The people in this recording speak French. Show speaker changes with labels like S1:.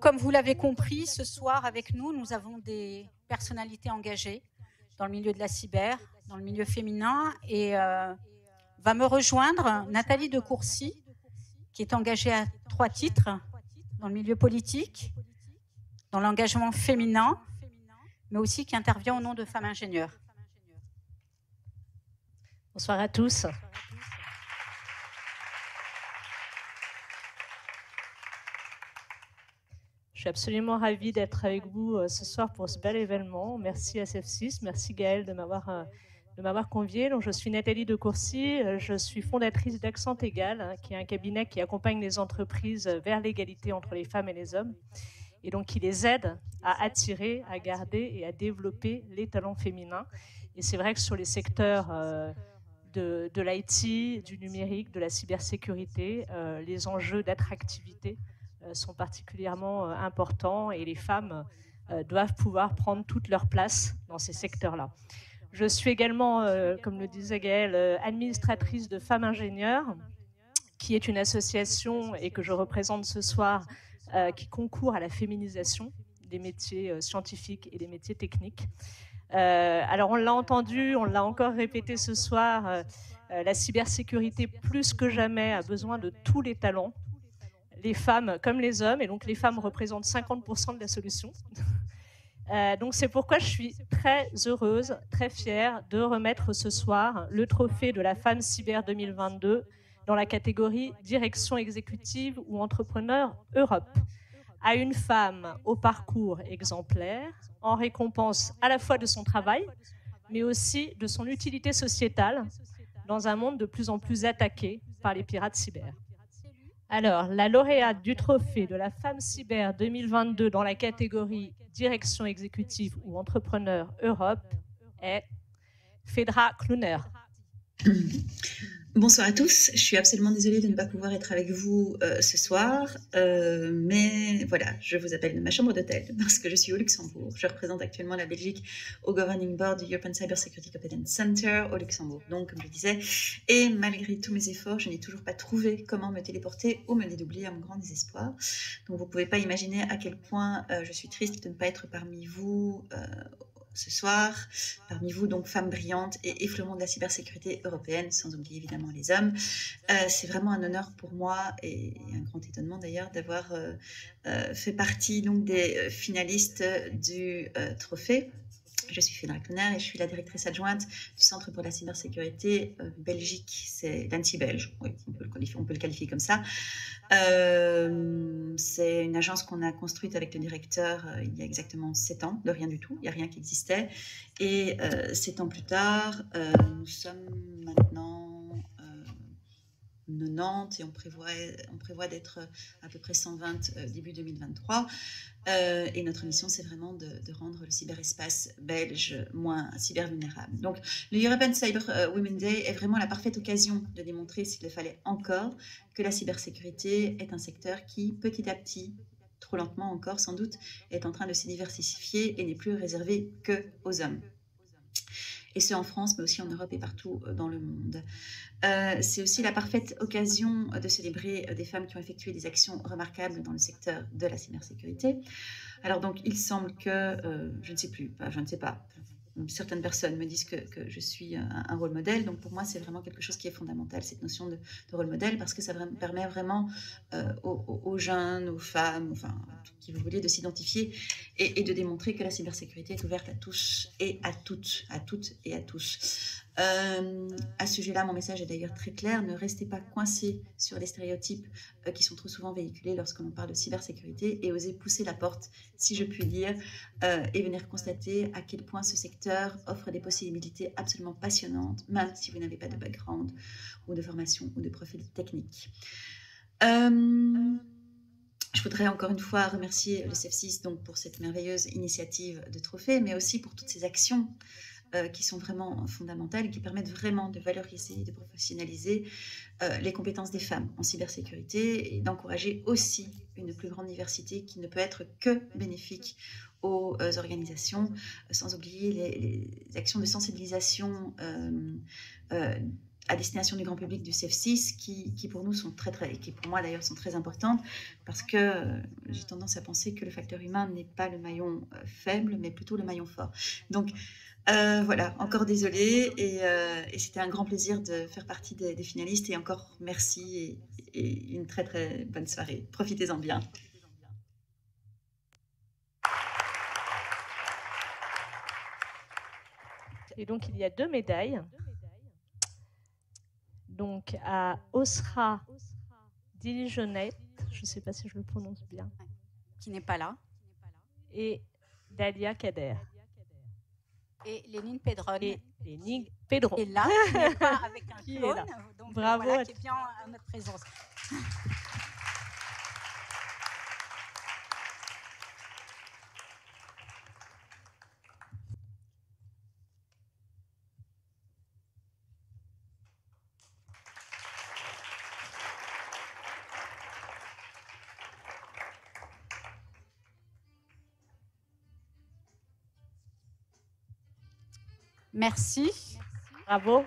S1: comme vous l'avez compris, ce soir avec nous, nous avons des personnalités engagées dans le milieu de la cyber, dans le milieu féminin, et va me rejoindre Nathalie de Courcy, qui est engagée à 3 titres dans le milieu politique, dans l'engagement féminin, mais aussi qui intervient au nom de femmes ingénieures.
S2: Bonsoir à tous. Je suis absolument ravie d'être avec vous ce soir pour ce bel événement. Merci SF6, merci Gaëlle de m'avoir conviée. Donc, je suis Nathalie de Courcy, je suis fondatrice d'Accent Égal, qui est un cabinet qui accompagne les entreprises vers l'égalité entre les femmes et les hommes, et donc qui les aide à attirer, à garder et à développer les talents féminins. Et c'est vrai que sur les secteurs de l'IT, du numérique, de la cybersécurité, les enjeux d'attractivité sont particulièrement importants et les femmes doivent pouvoir prendre toute leur place dans ces secteurs-là. Je suis également, comme le disait Gaëlle, administratrice de Femmes Ingénieures, qui est une association et que je représente ce soir, qui concourt à la féminisation des métiers scientifiques et des métiers techniques. Alors on l'a entendu, on l'a encore répété ce soir, la cybersécurité plus que jamais a besoin de tous les talents, les femmes comme les hommes, et donc les femmes représentent 50% de la solution. Donc c'est pourquoi je suis très heureuse, très fière de remettre ce soir le trophée de la Femme Cyber 2022 dans la catégorie Direction exécutive ou Entrepreneur Europe à une femme au parcours exemplaire, en récompense à la fois de son travail, mais aussi de son utilité sociétale dans un monde de plus en plus attaqué par les pirates cyber. Alors, la lauréate du trophée de la Femme Cyber 2022 dans la catégorie Direction exécutive ou Entrepreneur Europe est Fedra Kluner.
S3: Bonsoir à tous, je suis absolument désolée de ne pas pouvoir être avec vous ce soir, mais voilà, je vous appelle de ma chambre d'hôtel parce que je suis au Luxembourg. Je représente actuellement la Belgique au Governing Board du European Cyber Security Competence Center au Luxembourg, donc comme je disais, et malgré tous mes efforts, je n'ai toujours pas trouvé comment me téléporter ou me dédoubler à mon grand désespoir. Donc vous ne pouvez pas imaginer à quel point je suis triste de ne pas être parmi vous ce soir, parmi vous, donc femmes brillantes et effleurants de la cybersécurité européenne, sans oublier évidemment les hommes. C'est vraiment un honneur pour moi et un grand étonnement d'ailleurs d'avoir fait partie donc des finalistes du trophée. Je suis Fedra Kluner et je suis la directrice adjointe du Centre pour la cybersécurité Belgique, c'est l'ANSI belge, oui, on peut le qualifier comme ça. C'est une agence qu'on a construite avec le directeur il y a exactement 7 ans, de rien du tout, il n'y a rien qui existait. Et 7 ans plus tard, nous sommes maintenant 90 et on prévoit d'être à peu près 120 début 2023. Et notre mission, c'est vraiment de rendre le cyberespace belge moins cybervulnérable. Donc, le European Cyber Women Day est vraiment la parfaite occasion de démontrer, s'il le fallait encore, que la cybersécurité est un secteur qui, petit à petit, trop lentement encore sans doute, est en train de se diversifier et n'est plus réservé qu'aux hommes. Et ce en France, mais aussi en Europe et partout dans le monde. C'est aussi la parfaite occasion de célébrer des femmes qui ont effectué des actions remarquables dans le secteur de la cybersécurité. Alors donc, il semble que, je ne sais pas, certaines personnes me disent que je suis un rôle modèle, donc pour moi c'est vraiment quelque chose qui est fondamental, cette notion de rôle modèle, parce que ça permet vraiment aux jeunes, aux femmes, enfin qui vous voulez, de s'identifier et de démontrer que la cybersécurité est ouverte à tous et à toutes et à tous. À ce sujet-là, mon message est d'ailleurs très clair, ne restez pas coincés sur les stéréotypes qui sont trop souvent véhiculés lorsque l'on parle de cybersécurité et osez pousser la porte, si je puis dire, et venir constater à quel point ce secteur offre des possibilités absolument passionnantes, même si vous n'avez pas de background ou de formation ou de profil technique. Je voudrais encore une fois remercier le CEF6 donc, pour cette merveilleuse initiative de trophée, mais aussi pour toutes ces actions qui sont vraiment fondamentales et qui permettent vraiment de valoriser et de professionnaliser les compétences des femmes en cybersécurité et d'encourager aussi une plus grande diversité qui ne peut être que bénéfique aux organisations, sans oublier les actions de sensibilisation à destination du grand public du CEF6 qui pour nous sont et qui pour moi d'ailleurs sont très importantes parce que j'ai tendance à penser que le facteur humain n'est pas le maillon faible mais plutôt le maillon fort. Donc voilà, encore désolée et c'était un grand plaisir de faire partie des finalistes et encore merci et une très très bonne soirée. Profitez-en bien.
S2: Et donc il y a 2 médailles. Donc à Osra Diligenette, je ne sais pas si je le prononce bien.
S1: Qui n'est pas là.
S2: Et Dalia Kader.
S1: Et Lénine Pedron.
S2: Et Lénine Pedron.
S1: Et là, qui n'est pas avec un clone, donc
S2: bravo,
S1: voilà, qui est bien à notre présence. Merci.
S2: Bravo.